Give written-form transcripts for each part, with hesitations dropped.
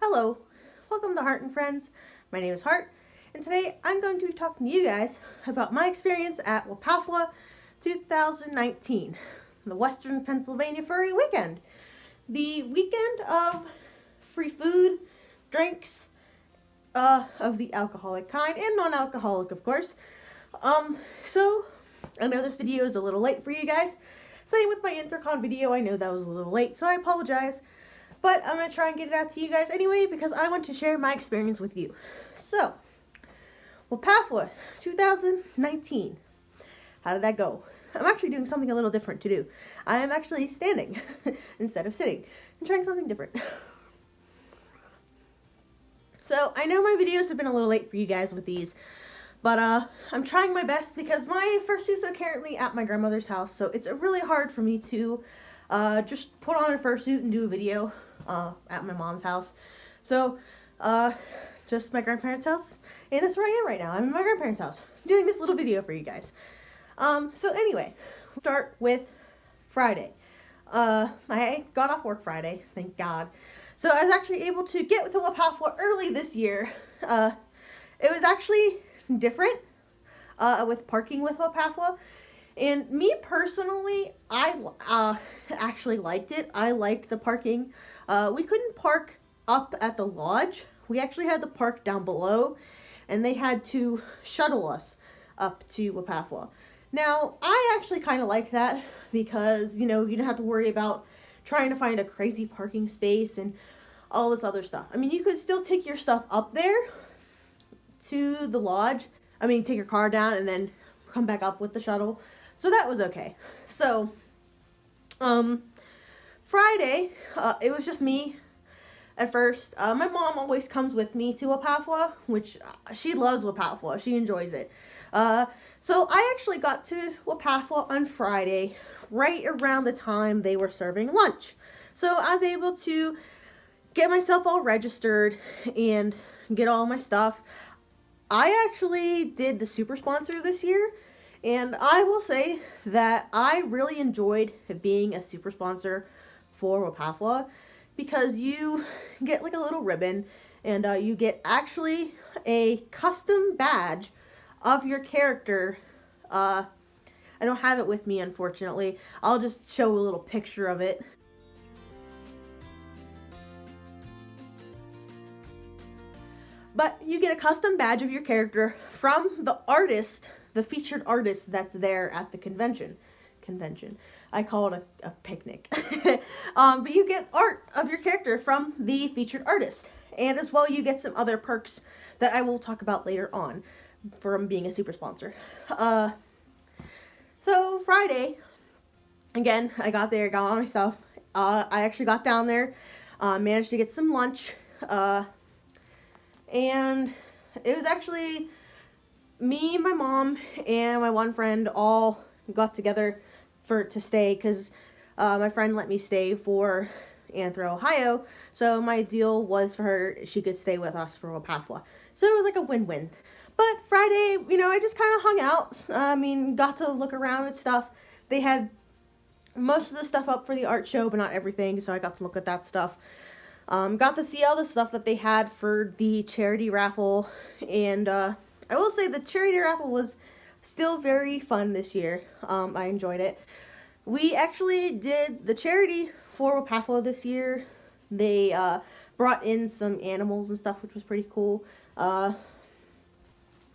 Hello, welcome to Heart and Friends. My name is Heart, and today I'm going to be talking to you guys about my experience at WPAFW 2019, the Western Pennsylvania Furry Weekend. The weekend of free food, drinks, of the alcoholic kind, and non-alcoholic, of course. So, I know this video is a little late for you guys. Same with my Intercon video, I know that was a little late, so I apologize. But I'm going to try and get it out to you guys anyway because I want to share my experience with you. So, WPAFW 2019. How did that go? I'm actually doing something a little different to do. I am actually standing instead of sitting and trying something different. So, I know my videos have been a little late for you guys with these. But I'm trying my best because my fursuits are currently at my grandmother's house. So, it's really hard for me to just put on a fursuit and do a video at my mom's house. So, just my grandparents' house. And that's where I am right now. I'm in my grandparents' house doing this little video for you guys. So anyway, we'll start with Friday. I got off work Friday, thank God. So I was actually able to get to WPAFW early this year. It was actually different with parking with WPAFW. And me personally, I actually liked it. I liked the parking. We couldn't park up at the lodge. We actually had to park down below, and they had to shuttle us up to WPAFW. Now, I actually kind of liked that because, you know, you didn't have to worry about trying to find a crazy parking space and all this other stuff. I mean, you could still take your stuff up there to the lodge. I mean, take your car down and then come back up with the shuttle. So that was okay. So, Friday, it was just me at first. My mom always comes with me to WPAFW, which she loves WPAFW. She enjoys it. So I actually got to WPAFW on Friday, right around the time they were serving lunch. So I was able to get myself all registered and get all my stuff. I actually did the super sponsor this year, and I will say that I really enjoyed being a super sponsor for WPAFW because you get like a little ribbon and you get actually a custom badge of your character. I don't have it with me, unfortunately. I'll just show a little picture of it. But you get a custom badge of your character from the artist, the featured artist that's there at the convention. I call it a picnic. But you get art of your character from the featured artist. And as well, you get some other perks that I will talk about later on from being a super sponsor. So Friday, again, I got there, got all my stuff. I actually got down there, managed to get some lunch. And it was actually me, my mom, and my one friend all got together to stay because my friend let me stay for Anthro, Ohio. So my deal was for her, she could stay with us for WPAFW. So it was like a win-win. But Friday, you know, I just kind of hung out. Got to look around and stuff. They had most of the stuff up for the art show, but not everything. So I got to look at that stuff. Got to see all the stuff that they had for the charity raffle. And I will say the charity raffle was still very fun this year. I enjoyed it. We actually did the charity for WPAFW this year. They brought in some animals and stuff, which was pretty cool.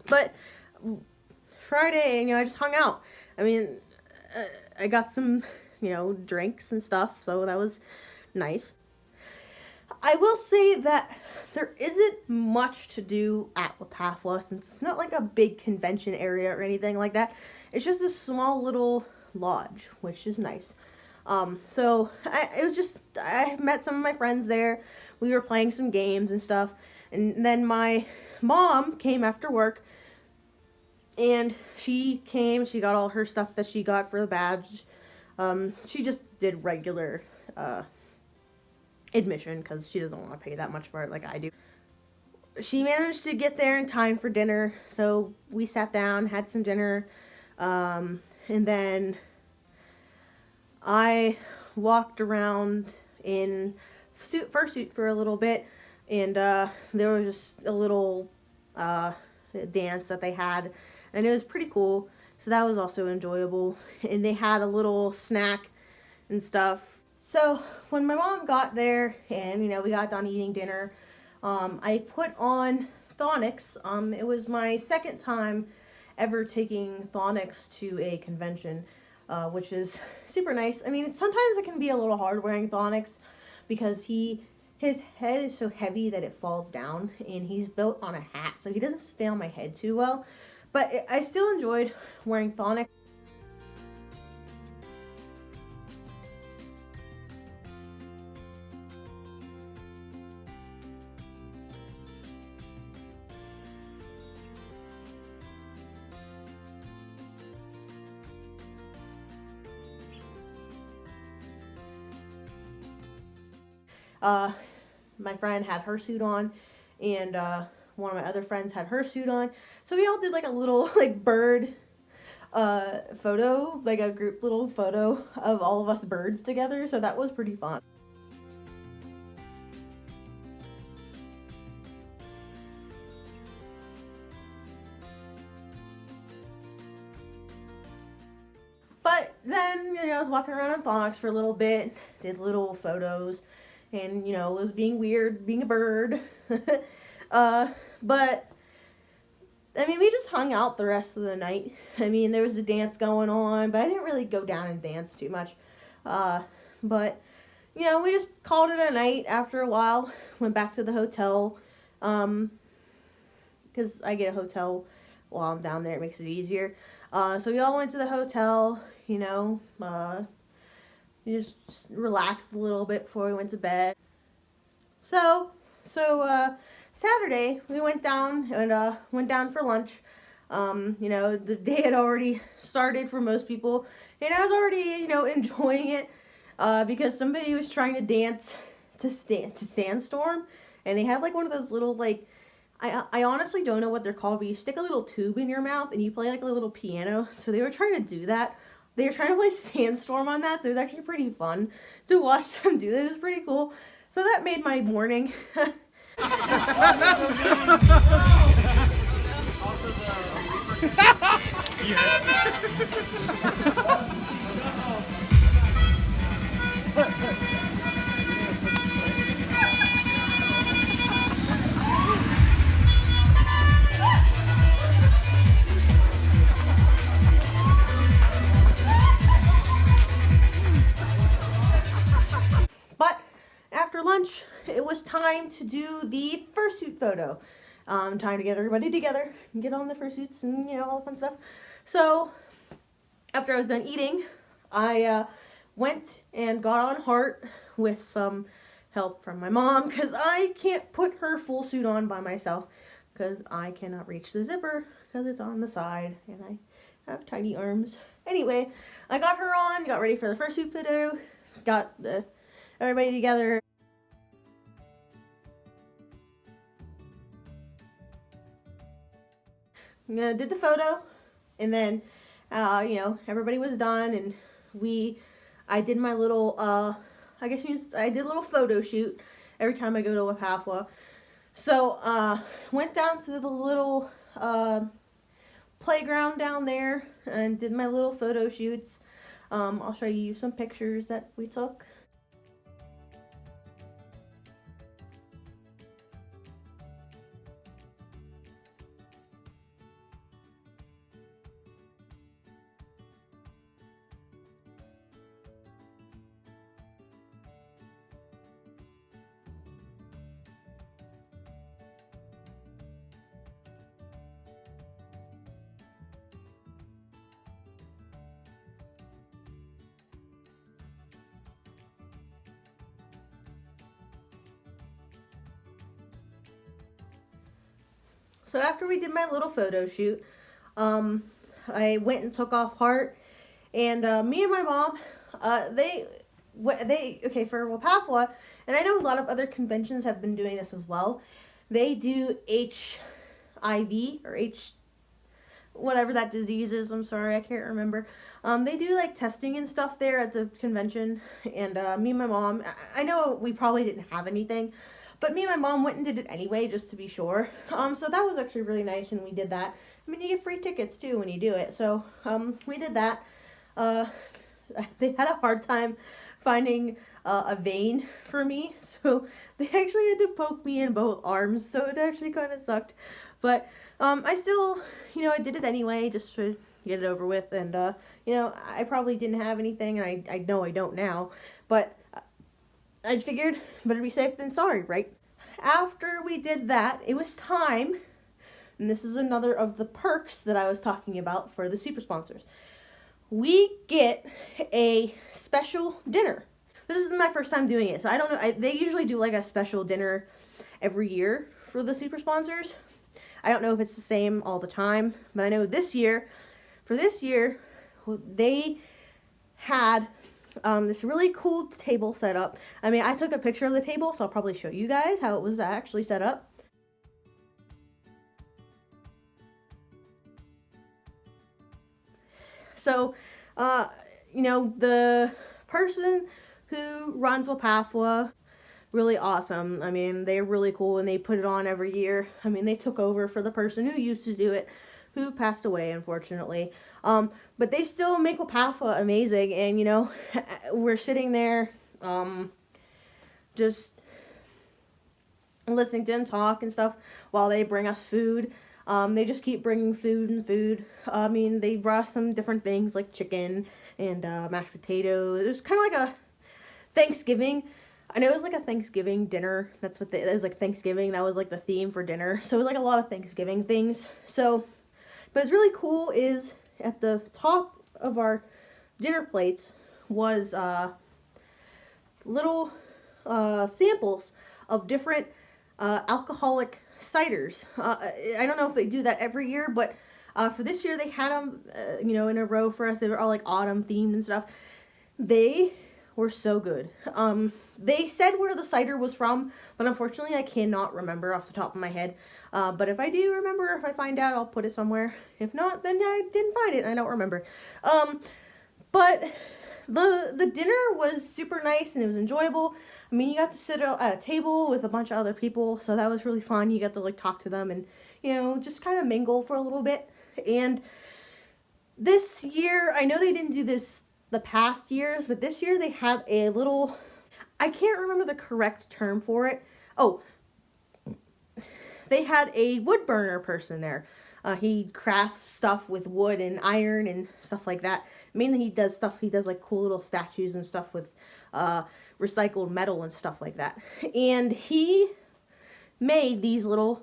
But Friday, you know, I just hung out. I got some, you know, drinks and stuff, so that was nice. I will say that there isn't much to do at WPAFW since it's not like a big convention area or anything like that. It's just a small little lodge, which is nice. So I met some of my friends there. We were playing some games and stuff. And then my mom came after work. And she got all her stuff that she got for the badge. She just did regular admission because she doesn't want to pay that much for it like I do. She managed to get there in time for dinner, so we sat down, had some dinner, and then I walked around in fursuit for a little bit. and there was just a little dance that they had, and it was pretty cool. So that was also enjoyable. And they had a little snack and stuff. So when my mom got there and we got done eating dinner, I put on Thonix. It was my second time ever taking Thonix to a convention, which is super nice. I mean, sometimes it can be a little hard wearing Thonix because his head is so heavy that it falls down, and he's built on a hat, so he doesn't stay on my head too well. But I still enjoyed wearing Thonix. My friend had her suit on, and one of my other friends had her suit on. So we all did like a little like bird photo, like a group little photo of all of us birds together. So that was pretty fun. But then, I was walking around in Fox for a little bit, did little photos, and, was being weird, being a bird. But, I mean, we just hung out the rest of the night. I mean, there was a dance going on, but I didn't really go down and dance too much. But, we just called it a night after a while, went back to the hotel, because I get a hotel while I'm down there, it makes it easier. So we all went to the hotel, we just relaxed a little bit before we went to bed. So Saturday we went down and went down for lunch. The day had already started for most people, and I was already enjoying it because somebody was trying to dance to Sandstorm, and they had like one of those little like. I honestly don't know what they're called, but you stick a little tube in your mouth and you play like a little piano. So they were trying to do that. They were trying to play Sandstorm on that, so it was actually pretty fun to watch them do it. It was pretty cool. So that made my morning. Yes. But after lunch, it was time to do the fursuit photo. Time to get everybody together and get on the fursuits and all the fun stuff. So after I was done eating, I went and got on Heart with some help from my mom because I can't put her full suit on by myself because I cannot reach the zipper because it's on the side and I have tiny arms. Anyway, I got her on, got ready for the fursuit photo, got everybody together. Did the photo, and then everybody was done, and I did my little I did a little photo shoot every time I go to WPAFW. So went down to the little playground down there and did my little photo shoots. I'll show you some pictures that we took. So after we did my little photo shoot, I went and took off Heart, and me and my mom, okay, for WPAFW, and I know a lot of other conventions have been doing this as well. They do HIV or whatever that disease is. I'm sorry, I can't remember. They do like testing and stuff there at the convention, and me and my mom, I know we probably didn't have anything, but me and my mom went and did it anyway, just to be sure. So that was actually really nice, and we did that. I mean, you get free tickets too when you do it. So we did that. They had a hard time finding a vein for me, so they actually had to poke me in both arms, so it actually kind of sucked. But I still, I did it anyway, just to get it over with. And I probably didn't have anything, and I know I don't now, but I figured better be safe than sorry, right? After we did that, it was time, and this is another of the perks that I was talking about for the super sponsors. We get a special dinner. This is my first time doing it, so I don't know. They usually do like a special dinner every year for the super sponsors. I don't know if it's the same all the time, but I know for this year, they had this really cool table set up. I mean, I took a picture of the table, so I'll probably show you guys how it was actually set up. So, the person who runs WPAFW, really awesome. I mean, they're really cool, and they put it on every year. I mean, they took over for the person who used to do it, who passed away, unfortunately. But they still make WPAFW amazing, and, we're sitting there, just listening to them talk and stuff while they bring us food. They just keep bringing food. I mean, they brought us some different things like chicken and mashed potatoes. It was kind of like a Thanksgiving. I know it was like a Thanksgiving dinner. It was like Thanksgiving. That was like the theme for dinner. So it was like a lot of Thanksgiving things. So, but it's really cool is at the top of our dinner plates was little samples of different alcoholic ciders. I don't know if they do that every year, but for this year they had them, in a row for us. They were all like autumn themed and stuff. They were so good. They said where the cider was from, but unfortunately I cannot remember off the top of my head. But if I do remember, if I find out, I'll put it somewhere. If not, then I didn't find it and I don't remember. But the dinner was super nice and it was enjoyable. I mean, you got to sit at a table with a bunch of other people, so that was really fun. You got to like talk to them and, just kind of mingle for a little bit. And this year, I know they didn't do this the past years, but this year they had a little, I can't remember the correct term for it. Oh, they had a wood burner person there. He crafts stuff with wood and iron and stuff like that. Mainly he does like cool little statues and stuff with recycled metal and stuff like that. And he made these little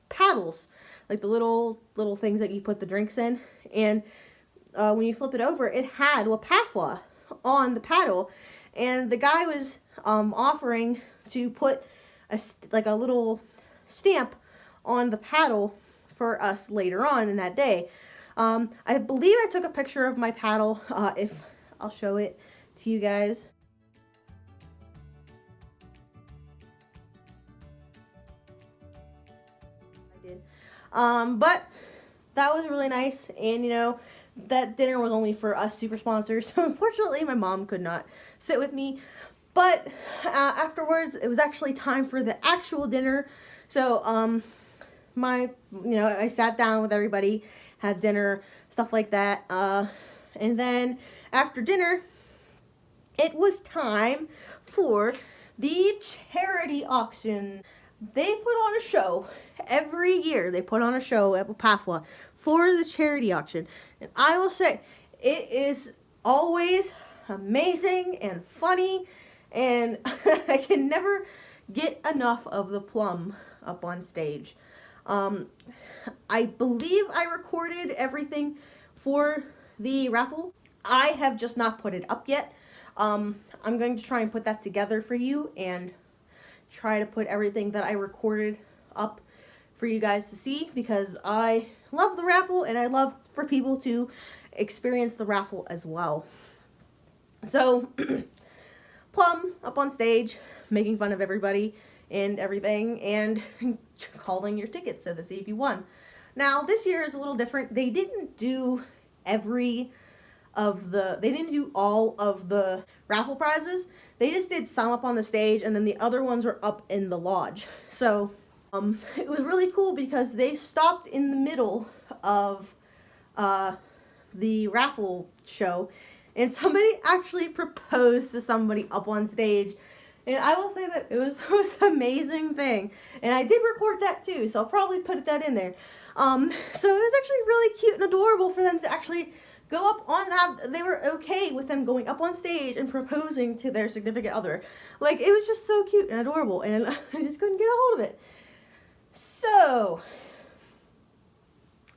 paddles, like the little things that you put the drinks in. And when you flip it over, it had WPAFW on the paddle. And the guy was offering to put a little stamp on the paddle for us later on in that day. I believe I took a picture of my paddle. If I'll show it to you guys. I did. But that was really nice, and that dinner was only for us super sponsors. So unfortunately, my mom could not sit with me. But afterwards, it was actually time for the actual dinner. So I sat down with everybody, had dinner, stuff like that. And then after dinner, it was time for the charity auction. They put on a show every year. They put on a show at WPAFW for the charity auction. And I will say, it is always amazing and funny. And I can never get enough of the plum up on stage. I believe I recorded everything for the raffle. I have just not put it up yet. I'm going to try and put that together for you and try to put everything that I recorded up for you guys to see, because I love the raffle and I love for people to experience the raffle as well. So Plum up on stage making fun of everybody and everything and calling your tickets to see if you won. Now this year is a little different. They didn't do every they didn't do all of the raffle prizes. They just did some up on the stage, and then the other ones were up in the lodge. So it was really cool because they stopped in the middle of the raffle show, and somebody actually proposed to somebody up on stage. And I will say that it was the most amazing thing. And I did record that too, so I'll probably put that in there. So it was actually really cute and adorable for them to actually go up on that. They were okay with them going up on stage and proposing to their significant other. Like, it was just so cute and adorable, and I just couldn't get a hold of it. So,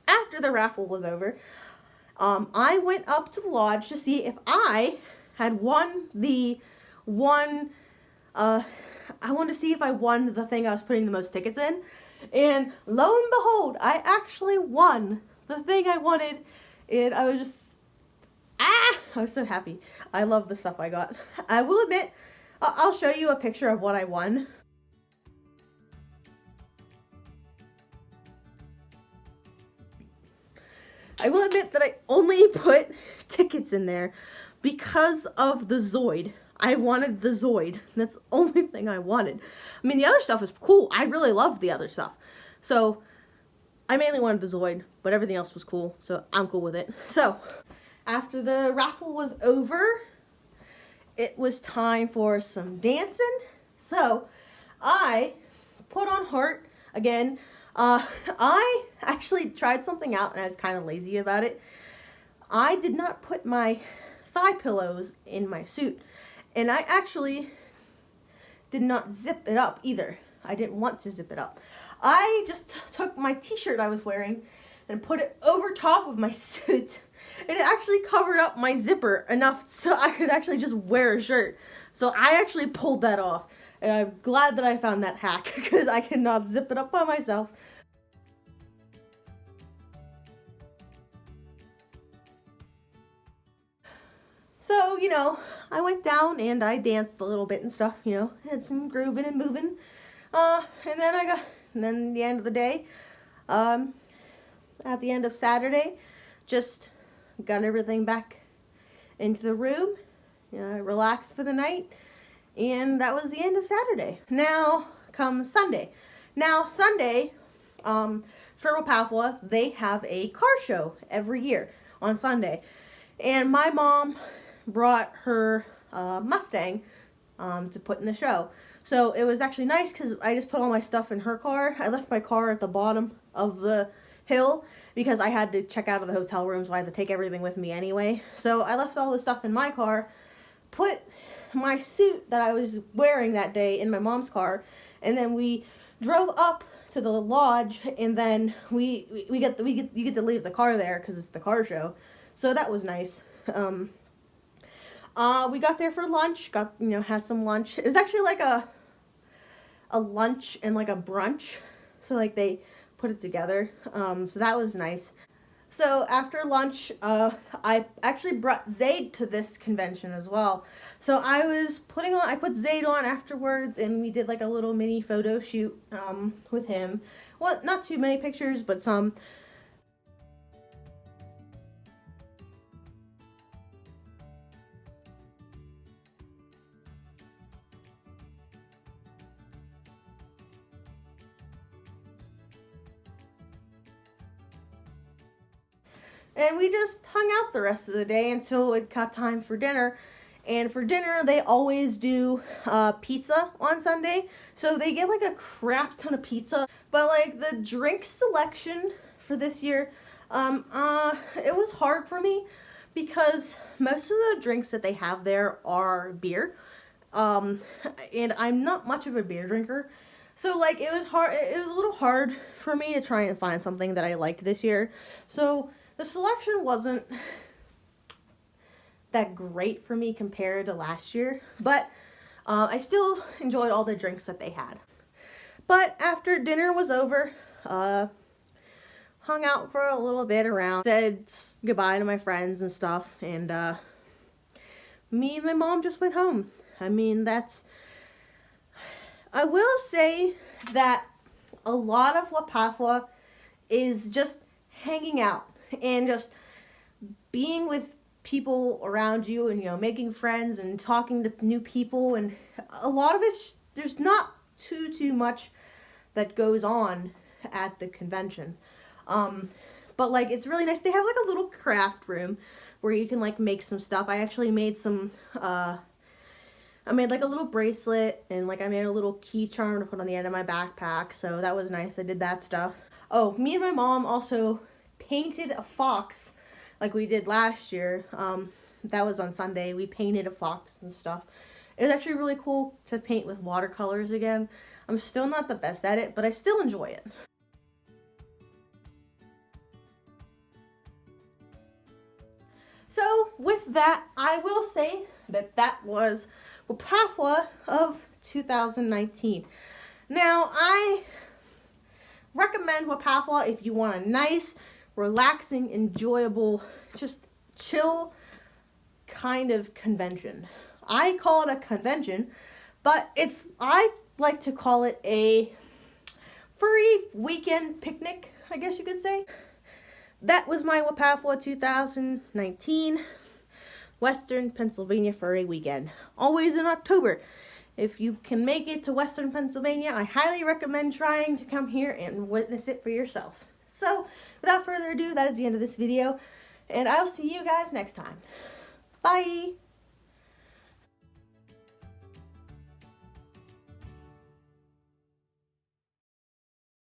after the raffle was over, I went up to the lodge to see if I had won the one. I wanted to see if I won the thing I was putting the most tickets in, and lo and behold, I actually won the thing I wanted, and I was just, I was so happy. I love the stuff I got. I will admit, I'll show you a picture of what I won. I will admit that I only put tickets in there because of the Zoid. I wanted the Zoid. That's the only thing I wanted. I mean, the other stuff is cool. I really loved the other stuff. So, I mainly wanted the Zoid, but everything else was cool, so I'm cool with it. So, after the raffle was over, it was time for some dancing. So, I put on Heart again. I actually tried something out, and I was kind of lazy about it. I did not put my thigh pillows in my suit. And I actually did not zip it up either. I didn't want to zip it up. I just took my t-shirt I was wearing and put it over top of my suit. And it actually covered up my zipper enough so I could actually just wear a shirt. So I actually pulled that off. And I'm glad that I found that hack because I cannot zip it up by myself. So, you know, I went down and I danced a little bit and stuff, you know, had some grooving and moving. And then the end of the day, at the end of Saturday, just got everything back into the room, relaxed for the night, and that was the end of Saturday. Now comes Sunday. Now Sunday, for WPAFW, they have a car show every year on Sunday, and my mom brought her Mustang to put in the show. So it was actually nice because I just put all my stuff in her car. I left my car at the bottom of the hill because I had to check out of the hotel room, so I had to take everything with me anyway. So I left all the stuff in my car, put my suit that I was wearing that day in my mom's car, and then we drove up to the lodge, and then you get to leave the car there because it's the car show. So that was nice. We got there for lunch, had some lunch. It was actually like a lunch and like a brunch. So like they put it together. So that was nice. So after lunch, I actually brought Zayd to this convention as well. So I put Zayd on afterwards, and we did like a little mini photo shoot, with him. Well, not too many pictures, but some. And we just hung out the rest of the day until it got time for dinner. And for dinner, they always do pizza on Sunday. So they get like a crap ton of pizza. But like the drink selection for this year, it was hard for me because most of the drinks that they have there are beer. And I'm not much of a beer drinker. So like it was a little hard for me to try and find something that I liked this year. So the selection wasn't that great for me compared to last year, but I still enjoyed all the drinks that they had. But after dinner was over, hung out for a little bit around, said goodbye to my friends and stuff, and me and my mom just went home. I mean, I will say that a lot of WPAFW is just hanging out and just being with people around you and, making friends and talking to new people. And a lot of it's, there's not too much that goes on at the convention. But like, it's really nice. They have like a little craft room where you can like make some stuff. I actually made some, I made like a little bracelet, and like I made a little key charm to put on the end of my backpack. So that was nice. I did that stuff. Oh, me and my mom also painted a fox like we did last year. That was on Sunday. We painted a fox and stuff. It was actually really cool to paint with watercolors again. I'm still not the best at it, but I still enjoy it. So with that, I will say that that was WPAFW of 2019. Now, I recommend WPAFW if you want a nice, relaxing, enjoyable, just chill kind of convention. I call it a convention, but I like to call it a furry weekend picnic, I guess you could say. That was my WPAFW 2019 Western Pennsylvania Furry Weekend. Always in October. If you can make it to Western Pennsylvania, I highly recommend trying to come here and witness it for yourself. So, without further ado, that is the end of this video, and I'll see you guys next time. Bye!